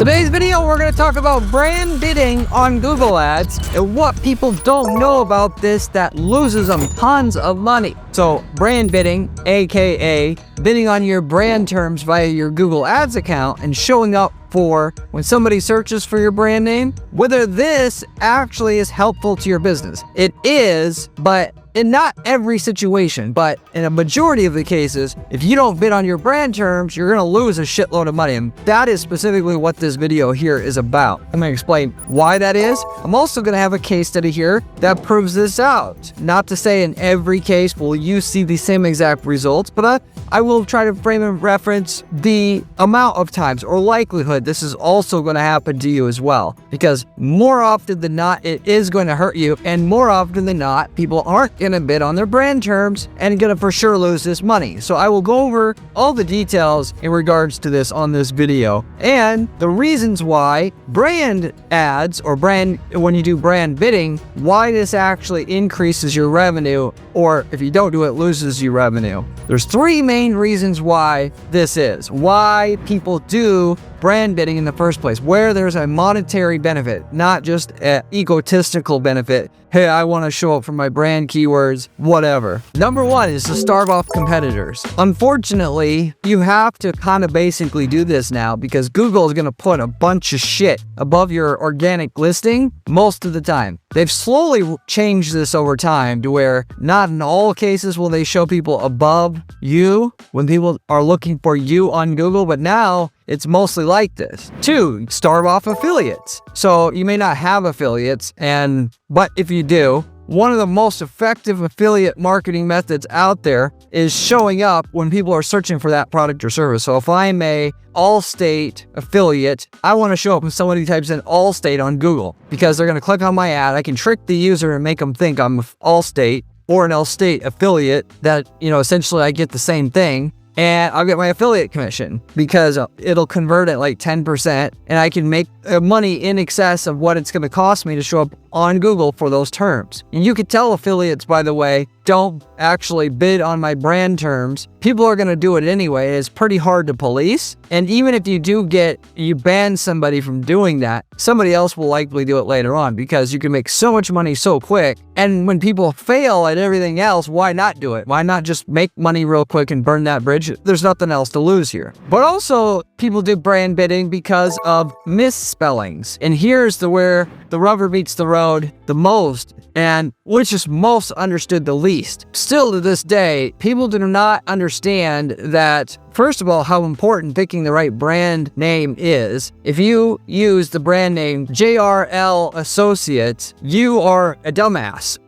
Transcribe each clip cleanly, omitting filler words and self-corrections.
Today's video, we're going to talk about brand bidding on Google Ads and what people don't know about this that loses them tons of money. So brand bidding, aka bidding on your brand terms via your Google Ads account and showing up for when somebody searches for your brand name, whether this actually is helpful to your business. It is, but in not every situation, but in a majority of the cases, if you don't bid on your brand terms, you're gonna lose a shitload of money. And that is specifically what this video here is about. I'm gonna explain why that is. I'm also gonna have a case study here that proves this out. Not to say in every case will you see the same exact results, but I will try to frame and reference the amount of times or likelihood this is also gonna happen to you as well. Because more often than not, it is going to hurt you, and more often than not, people aren't gonna bid on their brand terms and gonna for sure lose this money. So I will go over all the details in regards to this on this video and the reasons why brand ads or when you do brand bidding, why this actually increases your revenue, or if you don't do it, loses you revenue. There's three main reasons why this is, why people do brand bidding in the first place, where there's a monetary benefit, not just an egotistical benefit. Hey, I want to show up for my brand keywords, whatever. Number one is to starve off competitors. Unfortunately, you have to kind of basically do this now because Google is going to put a bunch of shit above your organic listing most of the time. They've slowly changed this over time to where not in all cases will they show people above you when people are looking for you on Google, but now it's mostly like this. Two, starve off affiliates. So you may not have affiliates, but if you do, one of the most effective affiliate marketing methods out there is showing up when people are searching for that product or service. So if I'm a Allstate affiliate, I want to show up when somebody types in Allstate on Google because they're going to click on my ad. I can trick the user and make them think I'm Allstate or an Allstate affiliate that, essentially I get the same thing. And I'll get my affiliate commission because it'll convert at like 10% and I can make money in excess of what it's going to cost me to show up on Google for those terms. And you could tell affiliates, by the way, don't actually bid on my brand terms. People are going to do it anyway. It's pretty hard to police. And even if you ban somebody from doing that, somebody else will likely do it later on because you can make so much money so quick. And when people fail at everything else, why not do it? Why not just make money real quick and burn that bridge? There's nothing else to lose here. But also, people do brand bidding because of misspellings. And here's where the rubber meets the road the most, and which is most understood the least. Still to this day, people do not understand that, first of all, how important picking the right brand name is. If you use the brand name JRL Associates, you are a dumbass.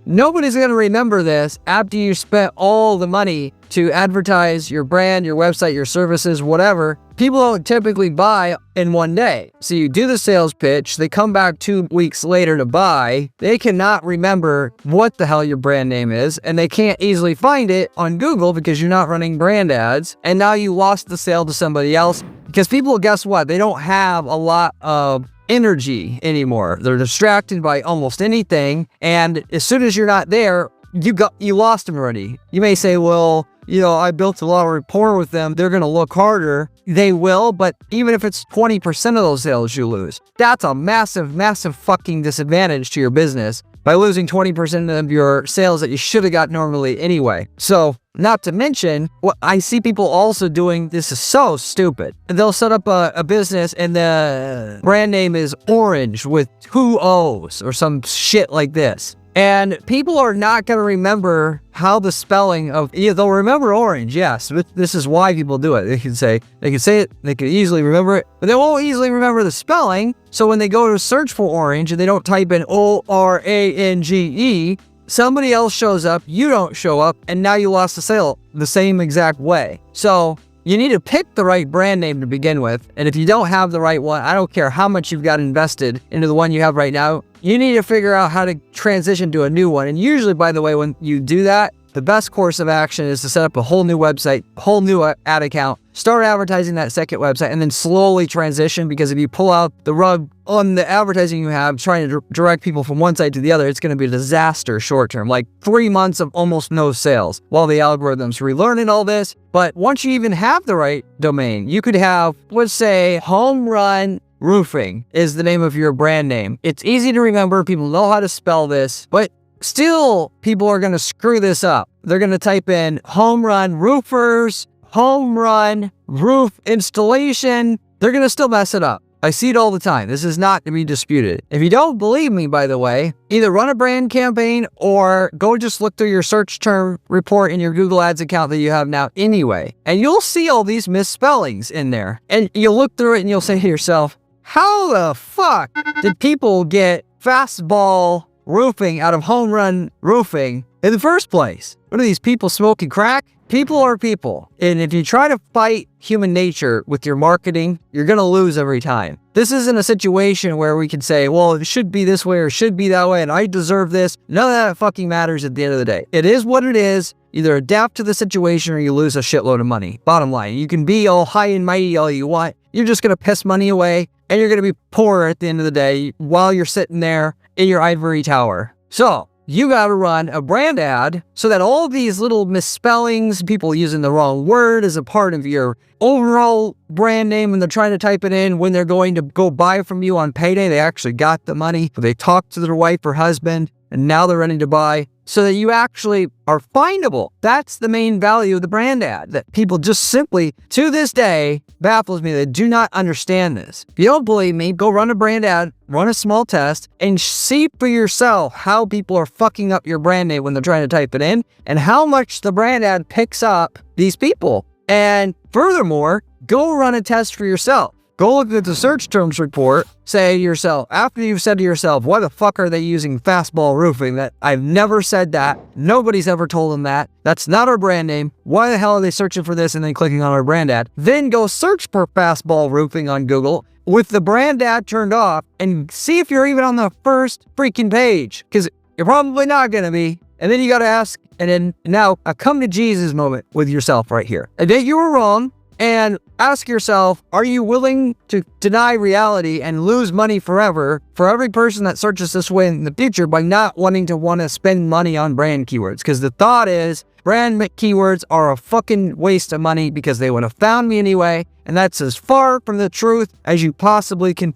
Nobody's going to remember this after you spent all the money to advertise your brand, your website, your services, whatever. People don't typically buy in one day. So you do the sales pitch, they come back 2 weeks later to buy. They cannot remember what the hell your brand name is, and they can't easily find it on Google because you're not running brand ads. And now you lost the sale to somebody else because people, guess what? They don't have a lot of energy anymore. They're distracted by almost anything. And as soon as you're not there, you lost them already. You may say, well, I built a lot of rapport with them. They're going to look harder. They will, but even if it's 20% of those sales you lose, that's a massive, massive fucking disadvantage to your business by losing 20% of your sales that you should have got normally anyway. So, not to mention, what I see people also doing, this is so stupid. They'll set up a business and the brand name is Orange with 2 O's or some shit like this. And people are not going to remember how the spelling of, they'll remember orange, yes, but this is why people do it. They can say it, they can easily remember it, but they won't easily remember the spelling. So when they go to search for orange and they don't type in ORANGE, somebody else shows up, you don't show up, and now you lost the sale the same exact way. So you need to pick the right brand name to begin with. And if you don't have the right one, I don't care how much you've got invested into the one you have right now, you need to figure out how to transition to a new one. And usually, by the way, when you do that, the best course of action is to set up a whole new website, whole new ad account, start advertising that second website, and then slowly transition, because if you pull out the rug on the advertising you have, trying to direct people from one site to the other, it's going to be a disaster short term, like 3 months of almost no sales while the algorithm's relearning all this. But once you even have the right domain, you could have, let's say, Home Run Roofing is the name of your brand name. It's easy to remember. People know how to spell this, but still people are going to screw this up. They're going to type in Home Run Roofers, Home Run Roof Installation. They're going to still mess it up. I see it all the time. This is not to be disputed. If you don't believe me, by the way, either run a brand campaign or go just look through your search term report in your Google Ads account that you have now anyway, and you'll see all these misspellings in there. And you'll look through it and you'll say to yourself, how the fuck did people get fastball roofing out of Home Run Roofing in the first place? What are these people smoking crack? People are people. And if you try to fight human nature with your marketing, you're going to lose every time. This isn't a situation where we can say, well, it should be this way or it should be that way, and I deserve this. None of that fucking matters at the end of the day. It is what it is. Either adapt to the situation or you lose a shitload of money. Bottom line, you can be all high and mighty all you want. You're just going to piss money away, and you're going to be poor at the end of the day while you're sitting there in your ivory tower. So you got to run a brand ad so that all these little misspellings, people using the wrong word as a part of your overall brand name when they're trying to type it in, when they're going to go buy from you on payday, they actually got the money. They talked to their wife or husband, and now they're ready to buy, so that you actually are findable. That's the main value of the brand ad, that people just simply, to this day, baffles me. They do not understand this. If you don't believe me, go run a brand ad, run a small test, and see for yourself how people are fucking up your brand name when they're trying to type it in, and how much the brand ad picks up these people. And furthermore, go run a test for yourself. Go look at the search terms report, say to yourself, after you've said to yourself, why the fuck are they using fastball roofing? That I've never said that. Nobody's ever told them that. That's not our brand name. Why the hell are they searching for this and then clicking on our brand ad? Then go search for fastball roofing on Google with the brand ad turned off and see if you're even on the first freaking page, because you're probably not going to be. And then you got to ask, and then now a come to Jesus moment with yourself right here. Admit you were wrong. And ask yourself, are you willing to deny reality and lose money forever for every person that searches this way in the future by not wanting to spend money on brand keywords? Because the thought is brand keywords are a fucking waste of money because they would have found me anyway. And that's as far from the truth as you possibly can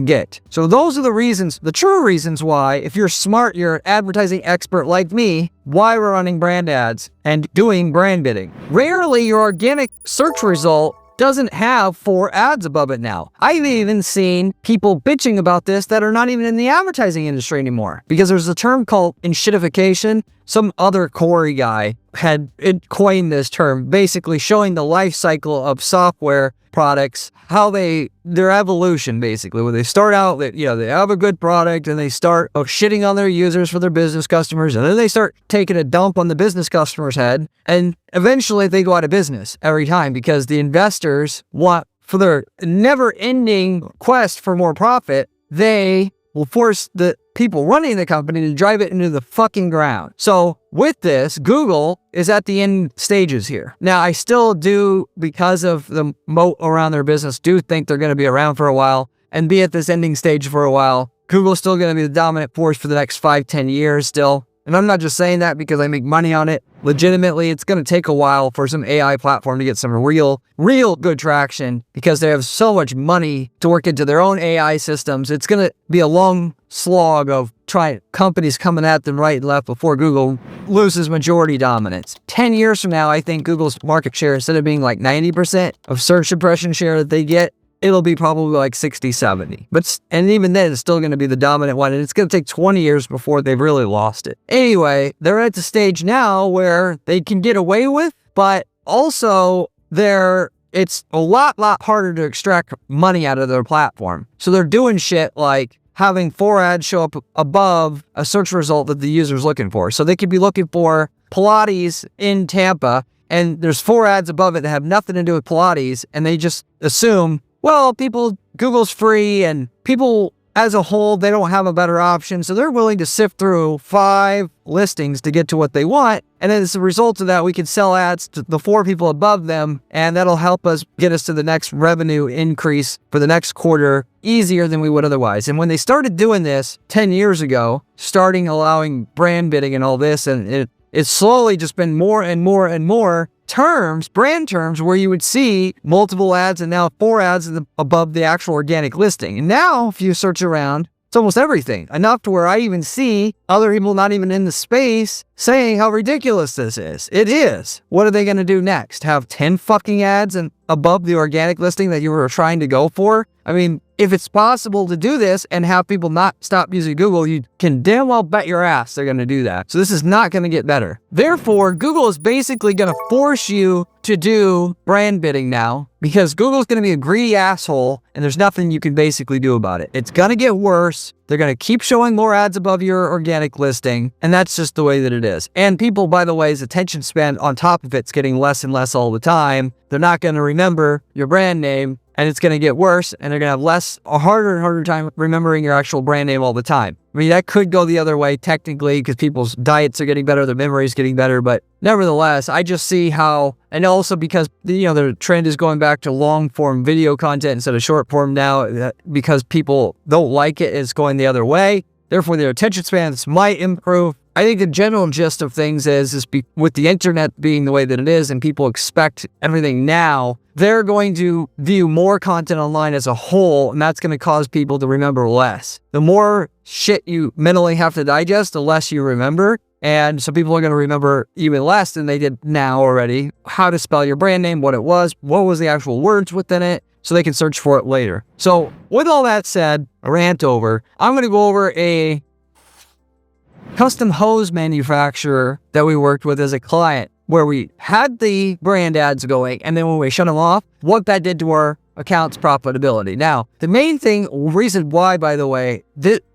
get. So those are the reasons, the true reasons why, if you're smart, you're an advertising expert like me, why we're running brand ads and doing brand bidding. Rarely your organic search result doesn't have 4 ads above it now. I've even seen people bitching about this that are not even in the advertising industry anymore, because there's a term called enshittification. Some other Corey guy had coined this term, basically showing the life cycle of software products, how their evolution, basically, where they start out that, they have a good product and they start shitting on their users for their business customers, and then they start taking a dump on the business customer's head, and eventually they go out of business every time because the investors want, for their never-ending quest for more profit, they will force the people running the company to drive it into the fucking ground. So with this, Google is at the end stages here. Now, I still do, because of the moat around their business, do think they're going to be around for a while and be at this ending stage for a while. Google's still going to be the dominant force for the next 5-10 years still. And I'm not just saying that because I make money on it. Legitimately, it's going to take a while for some AI platform to get some real good traction, because they have so much money to work into their own AI systems. It's going to be a long slog of companies coming at them right and left before Google loses majority dominance. 10 years from now, I think Google's market share, instead of being like 90% of search impression share that they get, it'll be probably like 60-70. And even then, it's still going to be the dominant one. And it's going to take 20 years before they've really lost it. Anyway, they're at the stage now where they can get away with, but also it's a lot harder to extract money out of their platform. So they're doing shit like having 4 ads show up above a search result that the user's looking for. So they could be looking for Pilates in Tampa, and there's 4 ads above it that have nothing to do with Pilates, and they just assume, well, Google's free, and people as a whole, they don't have a better option. So they're willing to sift through 5 listings to get to what they want. And then as a result of that, we can sell ads to the 4 people above them. And that'll help us get us to the next revenue increase for the next quarter easier than we would otherwise. And when they started doing this 10 years ago, starting allowing brand bidding and all this, and it's slowly just been more and more and more terms, brand terms, where you would see multiple ads and now 4 ads above the actual organic listing. And now if you search around, it's almost everything. Enough to where I even see other people not even in the space saying how ridiculous this is. It is. What are they going to do next? Have 10 fucking ads and above the organic listing that you were trying to go for? I mean, if it's possible to do this and have people not stop using Google, you can damn well bet your ass they're going to do that. So this is not going to get better. Therefore, Google is basically going to force you to do brand bidding now because Google's going to be a greedy asshole and there's nothing you can basically do about it. It's going to get worse. They're going to keep showing more ads above your organic listing, and that's just the way that it is. And people, by the way, attention span on top of it's getting less and less all the time. They're not going to remember your brand name, and it's going to get worse, and they're going to have a harder and harder time remembering your actual brand name all the time. I mean, that could go the other way technically because people's diets are getting better, their memory is getting better, but nevertheless, I just see how, and also because, the trend is going back to long form video content instead of short form now because people don't like it, it's going the other way. Therefore, their attention spans might improve. I think the general gist of things is with the internet being the way that it is and people expect everything now, they're going to view more content online as a whole, and that's going to cause people to remember less. The more shit you mentally have to digest, the less you remember. And so people are going to remember even less than they did now already, how to spell your brand name, what it was the actual words within it, so they can search for it later. So with all that said, a rant over, I'm going to go over a custom hose manufacturer that we worked with as a client, where we had the brand ads going, and then when we shut them off, what that did to our account's profitability. Now, the main reason why, by the way,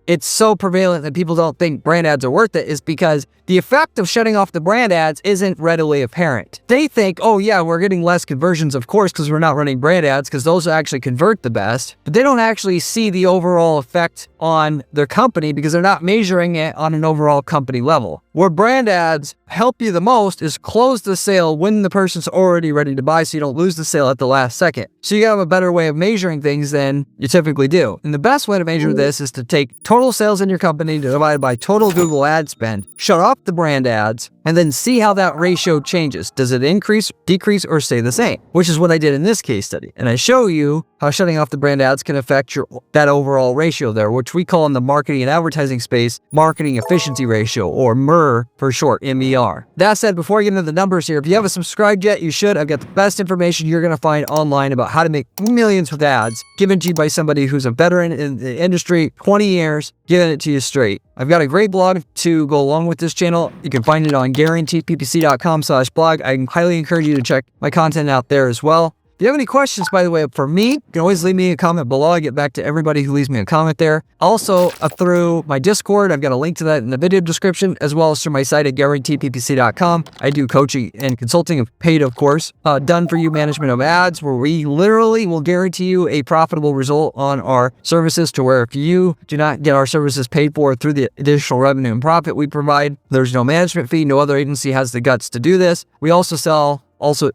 it's so prevalent that people don't think brand ads are worth it is because the effect of shutting off the brand ads isn't readily apparent. They think, oh yeah, we're getting less conversions, of course, because we're not running brand ads, because those actually convert the best, but they don't actually see the overall effect on their company because they're not measuring it on an overall company level. Where brand ads help you the most is close the sale when the person's already ready to buy so you don't lose the sale at the last second. So you have a better way of measuring things than you typically do. And the best way to measure this is to take total sales in your company divided by total Google ad spend, shut off the brand ads, and then see how that ratio changes. Does it increase, decrease, or stay the same? Which is what I did in this case study. And I show you how shutting off the brand ads can affect that overall ratio there, which we call in the marketing and advertising space, marketing efficiency ratio, or MER for short, MER. That said, before I get into the numbers here, if you haven't subscribed yet, you should. I've got the best information you're going to find online about how to make millions with ads, given to you by somebody who's a veteran in the industry, 20 years, giving it to you straight. I've got a great blog to go along with this channel. You can find it on guaranteedppc.com/blog. I highly encourage you to check my content out there as well. If you have any questions, by the way, for me, you can always leave me a comment below. I get back to everybody who leaves me a comment there. Also, through my Discord, I've got a link to that in the video description, as well as through my site at guaranteedppc.com. I do coaching and consulting, paid of course, done for you management of ads, where we literally will guarantee you a profitable result on our services, to where if you do not get our services paid for through the additional revenue and profit we provide, there's no management fee. No other agency has the guts to do this. We also sell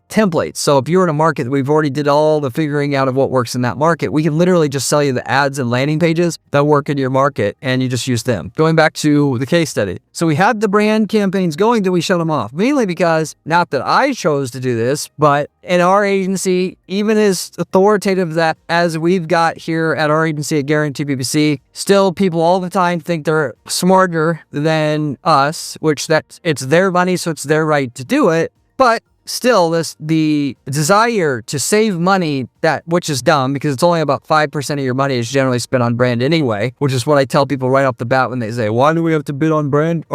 templates. So if you're in a market that we've already did all the figuring out of what works in that market, we can literally just sell you the ads and landing pages that work in your market, and you just use them. Going back to the case study. So we had the brand campaigns going, then we shut them off. Mainly because, not that I chose to do this, but in our agency, even as authoritative that as we've got here at our agency at Guaranteed PPC, still people all the time think they're smarter than us, which it's their money, so it's their right to do it. But still, the desire to save money, which is dumb because it's only about 5% of your money is generally spent on brand anyway, which is what I tell people right off the bat when they say, why do we have to bid on brand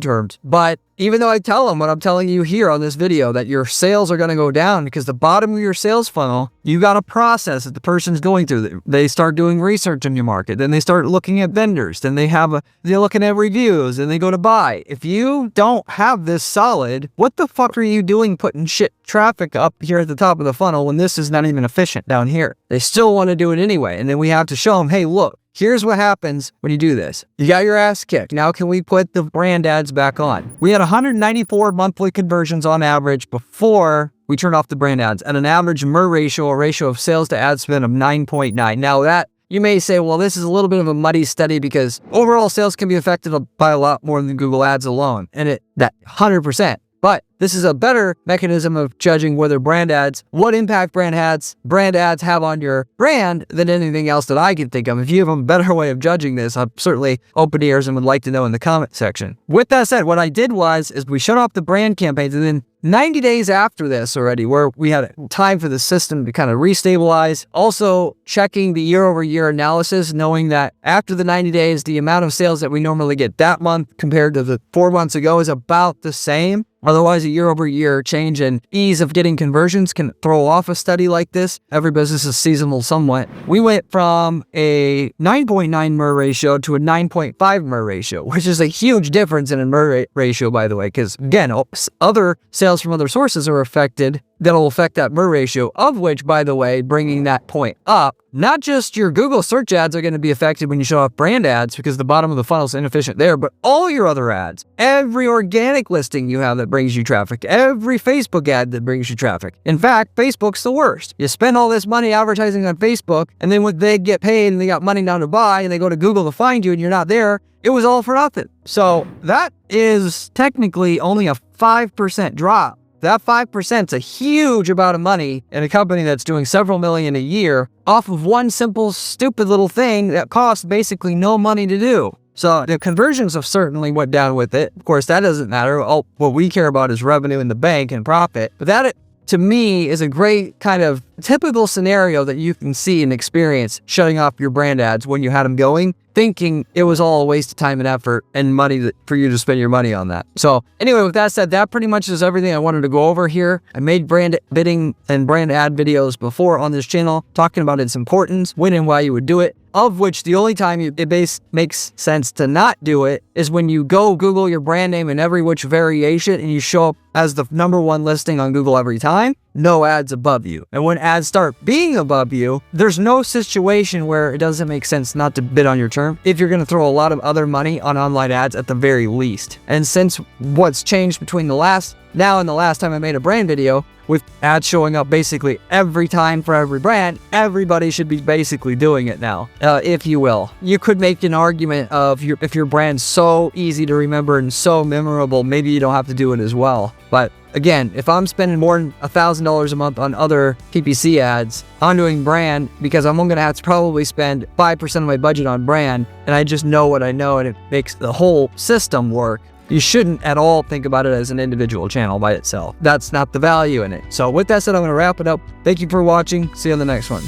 terms? But even though I tell them what I'm telling you here on this video, that your sales are going to go down because the bottom of your sales funnel, you got a process that the person's going through. They start doing research in your market, then they start looking at vendors, then they're looking at reviews, and they go to buy. If you don't have this solid, what the fuck are you doing putting shit traffic up here at the top of the funnel when this is not even efficient down here? They still want to do it anyway. And then we have to show them, hey, look, here's what happens when you do this. You got your ass kicked. Now can we put the brand ads back on? We had 194 monthly conversions on average before we turned off the brand ads at an average MER ratio, or ratio of sales to ad spend of 9.9. Now that, you may say, well, this is a little bit of a muddy study because overall sales can be affected by a lot more than Google ads alone. And that 100%. But this is a better mechanism of judging whether what impact brand ads have on your brand than anything else that I can think of. If you have a better way of judging this, I'm certainly open ears and would like to know in the comment section. With that said, what I did is we shut off the brand campaigns, and then 90 days after this already, where we had time for the system to kind of restabilize, also checking the year-over-year analysis, knowing that after the 90 days, the amount of sales that we normally get that month compared to the 4 months ago is about the same. Otherwise, a year-over-year change in ease of getting conversions can throw off a study like this. Every business is seasonal somewhat. We went from a 9.9 MER ratio to a 9.5 MER ratio, which is a huge difference in a MER ratio, by the way, because, again, other sales from other sources are affected. That'll affect that MER ratio, of which, by the way, bringing that point up, not just your Google search ads are going to be affected when you show off brand ads because the bottom of the funnel is inefficient there, but all your other ads, every organic listing you have that brings you traffic, every Facebook ad that brings you traffic. In fact, Facebook's the worst. You spend all this money advertising on Facebook, and then when they get paid and they got money now to buy, and they go to Google to find you and you're not there, it was all for nothing. So that is technically only a 5% drop. That 5% is a huge amount of money in a company that's doing several million a year off of one simple, stupid little thing that costs basically no money to do. So the conversions have certainly went down with it. Of course, that doesn't matter. What we care about is revenue in the bank and profit. But that, to me, is a great kind of typical scenario that you can see and experience shutting off your brand ads when you had them going, thinking it was all a waste of time and effort and money for you to spend your money on that. So anyway, with that said, that pretty much is everything I wanted to go over here. I made brand bidding and brand ad videos before on this channel, talking about its importance, when and why you would do it, of which the only time it makes sense to not do it is when you go Google your brand name in every which variation and you show up as the #1 listing on Google every time, no ads above you. And when ads start being above you, there's no situation where it doesn't make sense not to bid on your term if you're going to throw a lot of other money on online ads at the very least. And since what's changed between the last time I made a brand video, with ads showing up basically every time for every brand, everybody should be basically doing it now, if you will. You could make an argument of if your brand's so easy to remember and so memorable, maybe you don't have to do it as well. But again, if I'm spending more than $1,000 a month on other PPC ads, I'm doing brand because I'm going to have to probably spend 5% of my budget on brand, and I just know what I know, and it makes the whole system work. You shouldn't at all think about it as an individual channel by itself. That's not the value in it. So with that said, I'm going to wrap it up. Thank you for watching. See you on the next one.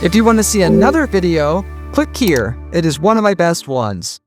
If you want to see another video, click here. It is one of my best ones.